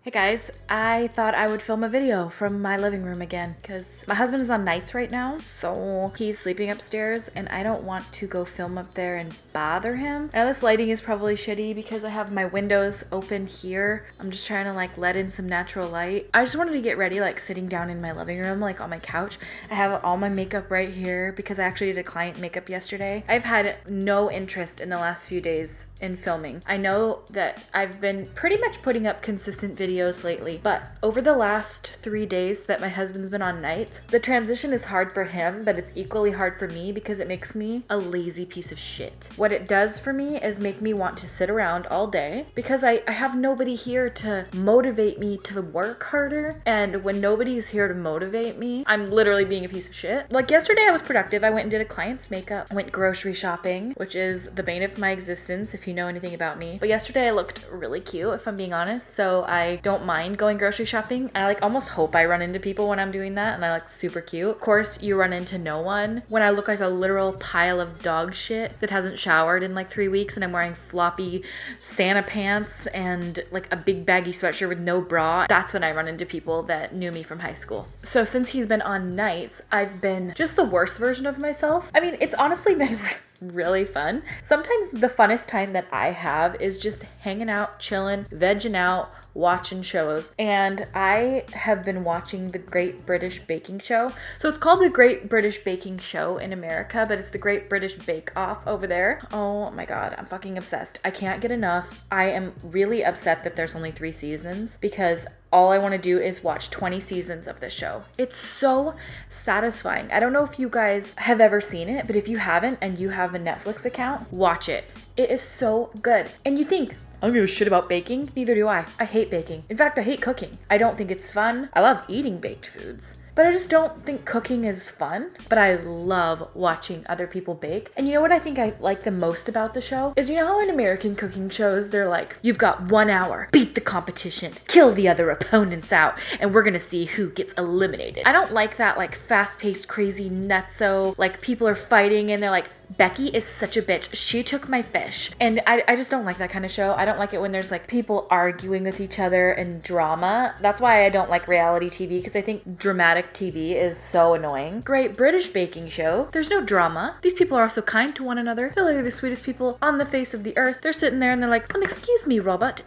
Hey guys, I thought I would film a video from my living room again because my husband is on nights right now, so he's sleeping upstairs and I don't want to go film up there and bother him. Now this lighting is probably shitty because I have my windows open here. I'm just trying to like let in some natural light. I just wanted to get ready, like sitting down in my living room, like on my couch. I have all my makeup right here because I actually did a client makeup yesterday. I've had no interest in the last few days in filming. I know that I've been pretty much putting up consistent videos lately, but over the last 3 days that my husband's been on nights, the transition is hard for him, but it's equally hard for me because it makes me a lazy piece of shit. What it does for me is make me want to sit around all day because I have nobody here to motivate me to work harder, and when nobody's here to motivate me, I'm literally being a piece of shit. Like yesterday I was productive. I went and did a client's makeup, I went grocery shopping, which is the bane of my existence if you know anything about me. But yesterday I looked really cute, if I'm being honest, so I don't mind going grocery shopping. I like almost hope I run into people when I'm doing that, and I look super cute. Of course, you run into no one when I look like a literal pile of dog shit that hasn't showered in like 3 weeks and I'm wearing floppy Santa pants and like a big baggy sweatshirt with no bra. That's when I run into people that knew me from high school. So since he's been on nights, I've been just the worst version of myself. I mean, it's honestly been really fun. Sometimes the funnest time that I have is just hanging out, chilling, vegging out, watching shows. And I have been watching the Great British Baking Show. So it's called the Great British Baking Show in America, but it's the Great British Bake Off over there. Oh my god, I'm fucking obsessed. I can't get enough. I am really upset that there's only 3 seasons because all I want to do is watch 20 seasons of this show. It's so satisfying. I don't know if you guys have ever seen it, but if you haven't and you have a Netflix account, watch it. It is so good. And you think, I don't give a shit about baking? Neither do I. I hate baking. In fact, I hate cooking. I don't think it's fun. I love eating baked foods, but I just don't think cooking is fun. But I love watching other people bake. And you know what I think I like the most about the show? Is you know how in American cooking shows, they're like, you've got 1 hour, beat the competition, kill the other opponents out, and we're gonna see who gets eliminated. I don't like that like fast-paced, crazy nutso, like people are fighting and they're like, Becky is such a bitch. She took my fish. And I just don't like that kind of show. I don't like it when there's like people arguing with each other and drama. That's why I don't like reality TV, because I think dramatic TV is so annoying. Great British Baking Show. There's no drama. These people are also kind to one another. They're literally the sweetest people on the face of the earth. They're sitting there and they're like, excuse me, Robert.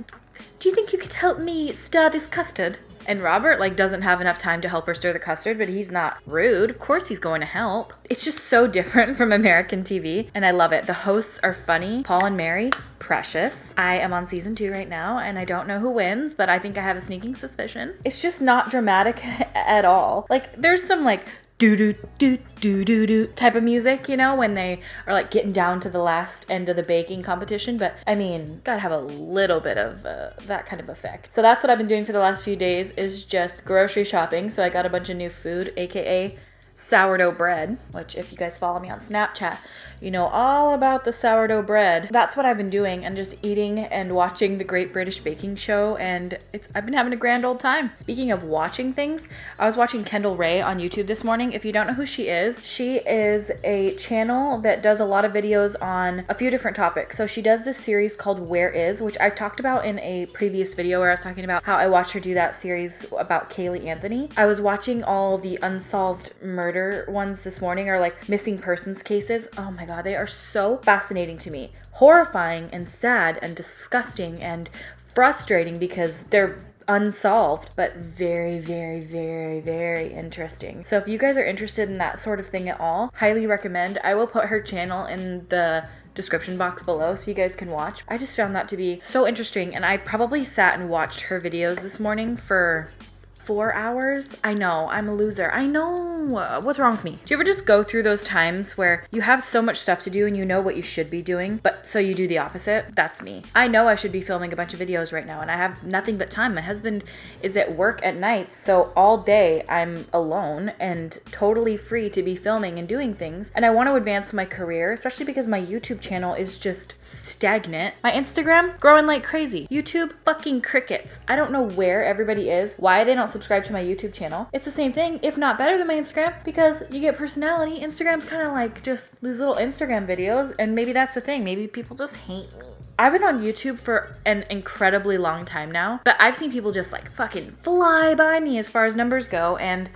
Do you think you could help me stir this custard? And Robert like doesn't have enough time to help her stir the custard, but he's not rude. Of course he's going to help. It's just so different from American TV, and I love it. The hosts are funny. Paul and Mary, precious. I am on season 2 right now, and I don't know who wins, but I think I have a sneaking suspicion. It's just not dramatic at all. Like there's some like do do do do do do type of music, you know, when they are like getting down to the last end of the baking competition. But I mean, gotta have a little bit of that kind of effect. So that's what I've been doing for the last few days, is just grocery shopping. So I got a bunch of new food, aka sourdough bread, which if you guys follow me on Snapchat, you know all about the sourdough bread. That's what I've been doing, and just eating and watching the Great British Baking Show, and I've been having a grand old time. Speaking of watching things, I was watching Kendall Rae on YouTube this morning. If you don't know who she is a channel that does a lot of videos on a few different topics. So she does this series called Where Is, which I've talked about in a previous video where I was talking about how I watched her do that series about Kaylee Anthony. I was watching all the unsolved murder ones this morning, or like missing persons cases. Oh my god, they are so fascinating to me. Horrifying and sad and disgusting and frustrating because they're unsolved, but very, very, very, very interesting. So if you guys are interested in that sort of thing at all, highly recommend. I will put her channel in the description box below so you guys can watch. I just found that to be so interesting, and I probably sat and watched her videos this morning for 4 hours. I know, I'm a loser. I know. What's wrong with me? Do you ever just go through those times where you have so much stuff to do and you know what you should be doing, but so you do the opposite? That's me. I know I should be filming a bunch of videos right now and I have nothing but time. My husband is at work at night, so all day I'm alone and totally free to be filming and doing things. And I want to advance my career, especially because my YouTube channel is just stagnant. My Instagram, growing like crazy. YouTube, fucking crickets. I don't know where everybody is, why they don't subscribe to my YouTube channel. It's the same thing, if not better than my Instagram, because you get personality. Instagram's kind of like just these little Instagram videos, and maybe that's the thing. Maybe people just hate me. I've been on YouTube for an incredibly long time now, but I've seen people just like fucking fly by me as far as numbers go, and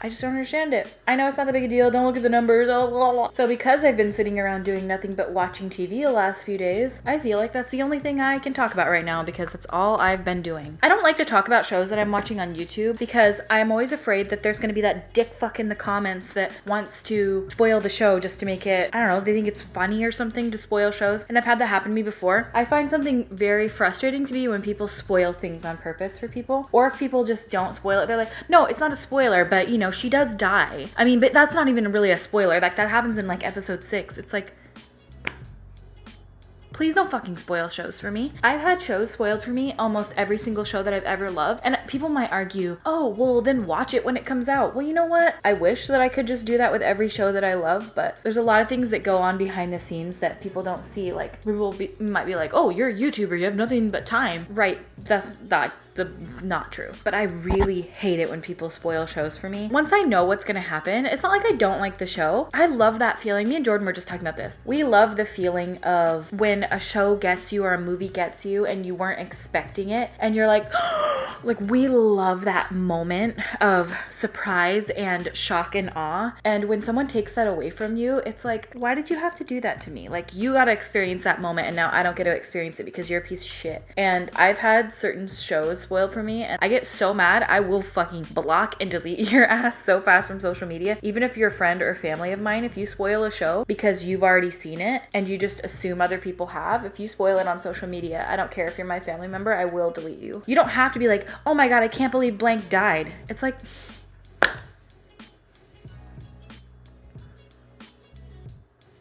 I just don't understand it. I know it's not that big a deal. Don't look at the numbers. Oh, blah, blah. So because I've been sitting around doing nothing but watching TV the last few days, I feel like that's the only thing I can talk about right now because that's all I've been doing. I don't like to talk about shows that I'm watching on YouTube because I'm always afraid that there's going to be that dick fuck in the comments that wants to spoil the show just to make it, I don't know, they think it's funny or something to spoil shows. And I've had that happen to me before. I find something very frustrating to me when people spoil things on purpose for people, or if people just don't spoil it. They're like, no, it's not a spoiler, but you know, she does die. I mean, but that's not even really a spoiler. Like that happens in like episode 6. It's like, please don't fucking spoil shows for me. I've had shows spoiled for me, almost every single show that I've ever loved. And people might argue, oh, well then watch it when it comes out. Well, you know what? I wish that I could just do that with every show that I love, but there's a lot of things that go on behind the scenes that people don't see. Like people might be like, oh, you're a YouTuber, you have nothing but time. Right, that's not true. But I really hate it when people spoil shows for me. Once I know what's gonna happen, it's not like I don't like the show. I love that feeling. Me and Jordan were just talking about this. We love the feeling of when a show gets you or a movie gets you and you weren't expecting it and you're like, like we love that moment of surprise and shock and awe. And when someone takes that away from you, it's like, why did you have to do that to me? Like you got to experience that moment and now I don't get to experience it because you're a piece of shit. And I've had certain shows spoiled for me and I get so mad, I will fucking block and delete your ass so fast from social media. Even if you're a friend or family of mine, if you spoil a show because you've already seen it and you just assume other people have, if you spoil it on social media, I don't care if you're my family member, I will delete you. You don't have to be like, oh my god, I can't believe blank died. It's like,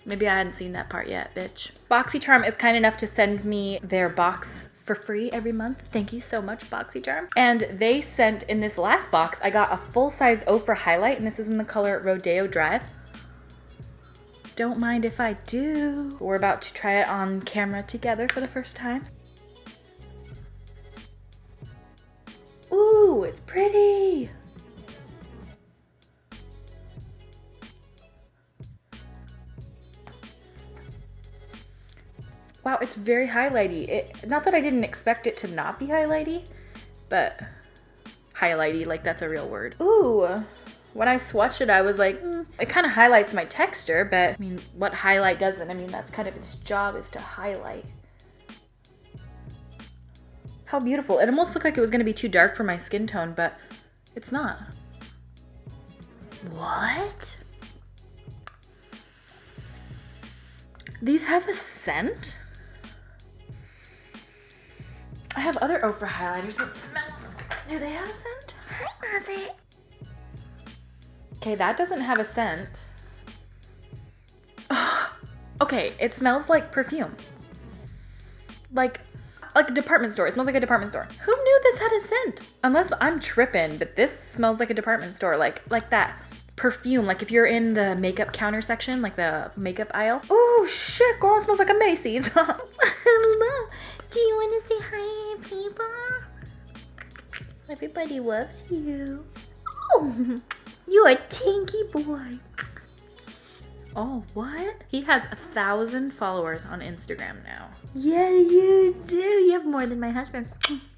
maybe I hadn't seen that part yet, bitch. BoxyCharm is kind enough to send me their box for free every month. Thank you so much, BoxyCharm. And they sent, in this last box, I got a full-size OFRA highlight, and this is in the color Rodeo Drive. Don't mind if I do. We're about to try it on camera together for the first time. Ooh, it's pretty. Wow, it's very highlighty. Not that I didn't expect it to not be highlighty, but highlighty, like that's a real word. Ooh, when I swatched it, I was like, it kind of highlights my texture, but I mean, what highlight doesn't? I mean, that's kind of its job, is to highlight. How beautiful. It almost looked like it was gonna be too dark for my skin tone, but it's not. What? These have a scent? I have other OFRA highlighters that smell. Do they have a scent? I love it. Okay, that doesn't have a scent. Okay, it smells like perfume. Like a department store. It smells like a department store. Who knew this had a scent? Unless I'm tripping, but this smells like a department store. Like that perfume. Like if you're in the makeup counter section, like the makeup aisle. Oh shit, girl, it smells like a Macy's. Hello. Do you want to say hi, people? Everybody loves you. Oh, you're a tinky boy. Oh, what? He has 1,000 followers on Instagram now. Yeah, you do. You have more than my husband.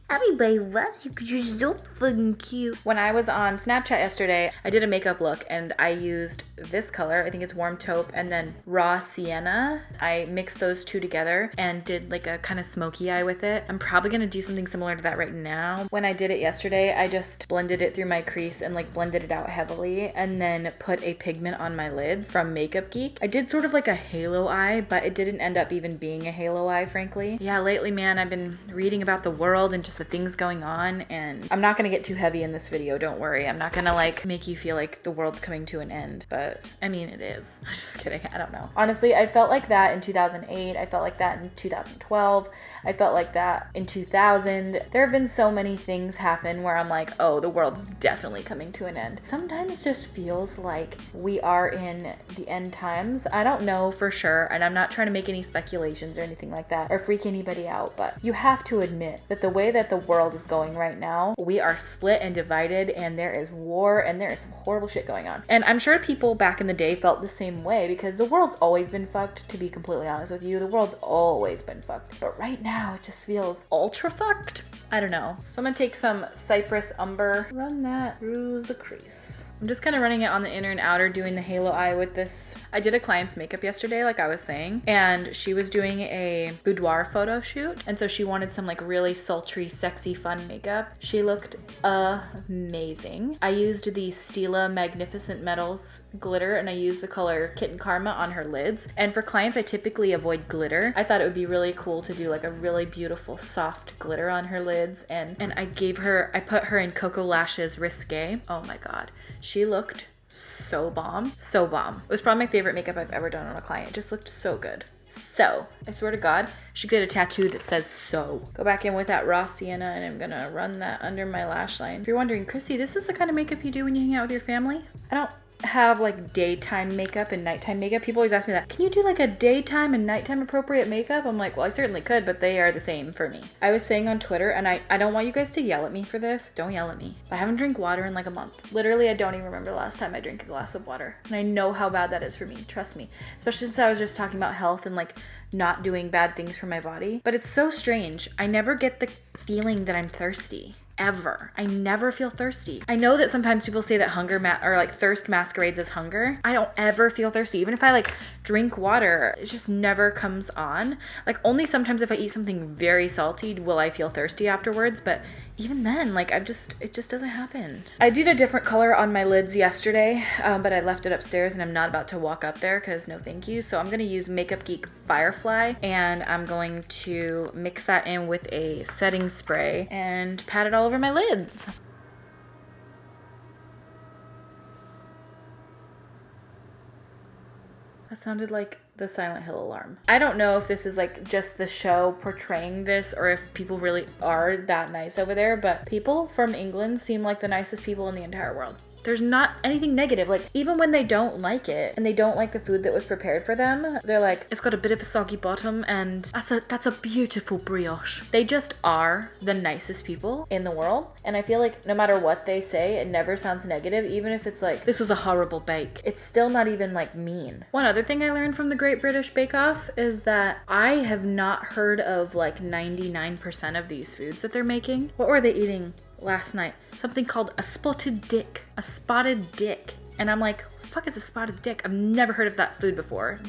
Everybody loves you because you're so fucking cute. When I was on Snapchat yesterday, I did a makeup look and I used this color. I think it's Warm Taupe and then Raw Sienna. I mixed those two together and did like a kind of smoky eye with it. I'm probably going to do something similar to that right now. When I did it yesterday, I just blended it through my crease and like blended it out heavily and then put a pigment on my lids from Makeup Geek. I did sort of like a halo eye, but it didn't end up even being a halo eye, frankly. Yeah, lately, man, I've been reading about the world and just the things going on, and I'm not gonna get too heavy in this video, don't worry. I'm not gonna like make you feel like the world's coming to an end, but I mean it is. I'm just kidding, I don't know. Honestly, I felt like that in 2008, I felt like that in 2012, I felt like that in 2000. There have been so many things happen where I'm like, oh, the world's definitely coming to an end. Sometimes it just feels like we are in the end times. I don't know for sure, and I'm not trying to make any speculations or anything like that or freak anybody out, but you have to admit that the way that the world is going right now. We are split and divided, and there is war, and there is some horrible shit going on. And I'm sure people back in the day felt the same way, because the world's always been fucked, to be completely honest with you. The world's always been fucked. But right now, it just feels ultra fucked. I don't know. So I'm gonna take some Cypress Umber, run that through the crease. I'm just kind of running it on the inner and outer, doing the halo eye with this. I did a client's makeup yesterday, like I was saying, and she was doing a boudoir photo shoot. And so she wanted some like really sultry, sexy, fun makeup. She looked amazing. I used the Stila Magnificent Metals glitter, and I used the color Kitten Karma on her lids. And for clients, I typically avoid glitter. I thought it would be really cool to do like a really beautiful soft glitter on her lids. And I put her in Koko Lashes Risque. Oh my God. She looked so bomb, so bomb. It was probably my favorite makeup I've ever done on a client. It just looked so good. So, I swear to God, she did a tattoo that says so. Go back in with that raw sienna, and I'm gonna run that under my lash line. If you're wondering, Kristi, this is the kind of makeup you do when you hang out with your family? I don't have like daytime makeup and nighttime makeup. People always ask me that. Can you do like a daytime and nighttime appropriate makeup? I'm like, well, I certainly could, but they are the same for me. I was saying on Twitter, and I don't want you guys to yell at me for this. Don't yell at me. I haven't drank water in like a month. Literally, I don't even remember the last time I drank a glass of water. And I know how bad that is for me. Trust me. Especially since I was just talking about health and like not doing bad things for my body. But it's so strange. I never get the feeling that I'm thirsty. Ever. I never feel thirsty. I know that sometimes people say that thirst masquerades as hunger. I don't ever feel thirsty. Even if I like drink water, it just never comes on. Like only sometimes if I eat something very salty will I feel thirsty afterwards. But even then, like it just doesn't happen. I did a different color on my lids yesterday, but I left it upstairs and I'm not about to walk up there because no thank you. So I'm going to use Makeup Geek Firefly, and I'm going to mix that in with a setting spray and pat it all over my lids. That sounded like the Silent Hill alarm. I don't know if this is like just the show portraying this or if people really are that nice over there, but people from England seem like the nicest people in the entire world. There's not anything negative. Like even when they don't like it and they don't like the food that was prepared for them, they're like, it's got a bit of a soggy bottom and that's a beautiful brioche. They just are the nicest people in the world. And I feel like no matter what they say, it never sounds negative. Even if it's like, this is a horrible bake, it's still not even like mean. One other thing I learned from the Great British Bake Off is that I have not heard of like 99% of these foods that they're making. What were they eating last night? Something called a spotted dick. A spotted dick. And I'm like, what the fuck is a spotted dick? I've never heard of that food before.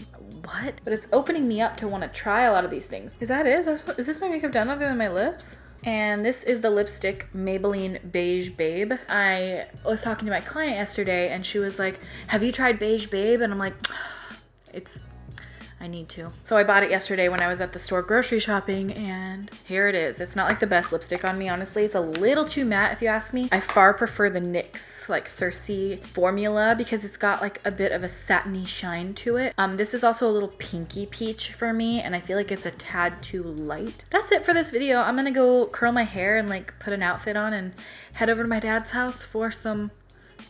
What? But it's opening me up to want to try a lot of these things. Is this my makeup done other than my lips? And this is the lipstick Maybelline Beige Babe. I was talking to my client yesterday and she was like, have you tried Beige Babe? And I'm like, I need to. So I bought it yesterday when I was at the store grocery shopping, and here it is. It's not like the best lipstick on me, honestly. It's a little too matte if you ask me. I far prefer the NYX like Cersei formula because it's got like a bit of a satiny shine to it. This is also a little pinky peach for me, and I feel like it's a tad too light. That's it for this video. I'm gonna go curl my hair and like put an outfit on and head over to my dad's house for some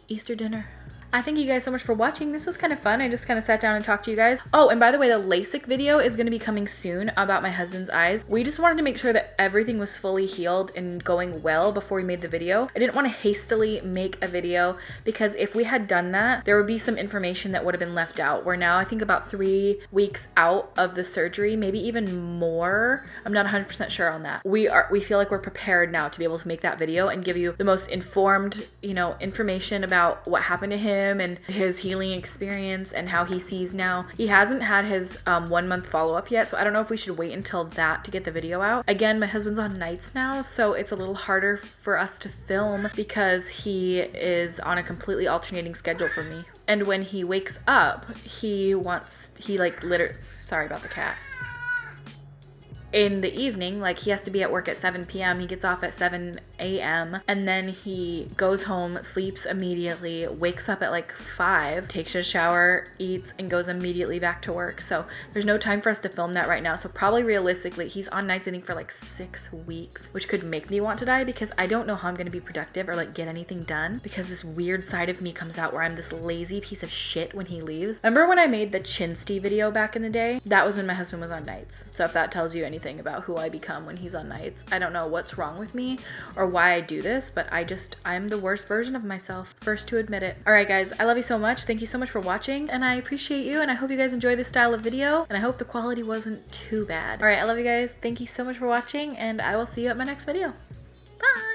Easter dinner. I thank you guys so much for watching. This was kind of fun. I just kind of sat down and talked to you guys. Oh, and by the way, the LASIK video is going to be coming soon about my husband's eyes. We just wanted to make sure that everything was fully healed and going well before we made the video. I didn't want to hastily make a video because if we had done that, there would be some information that would have been left out. We're now, I think, about 3 weeks out of the surgery, maybe even more. I'm not 100% sure on that. We feel like we're prepared now to be able to make that video and give you the most informed, information about what happened to him and his healing experience and how he sees now. He hasn't had his 1 month follow-up yet, so I don't know if we should wait until that to get the video out. Again, my husband's on nights now, so it's a little harder for us to film because he is on a completely alternating schedule from me. And when he wakes up, sorry about the cat. In the evening, like he has to be at work at 7 p.m. He gets off at 7 a.m. and then he goes home, sleeps immediately, wakes up at like 5, takes a shower, eats, and goes immediately back to work. So there's no time for us to film that right now. So probably realistically, he's on nights I think for like 6 weeks, which could make me want to die because I don't know how I'm gonna be productive or like get anything done because this weird side of me comes out where I'm this lazy piece of shit when he leaves. Remember when I made the Chinsty video back in the day? That was when my husband was on nights. So if that tells you anything anything about who I become when he's on nights. I don't know what's wrong with me or why I do this, but I'm the worst version of myself. First to admit it. All right, guys, I love you so much. Thank you so much for watching, and I appreciate you, and I hope you guys enjoy this style of video, and I hope the quality wasn't too bad. All right, I love you guys. Thank you so much for watching, and I will see you at my next video. Bye!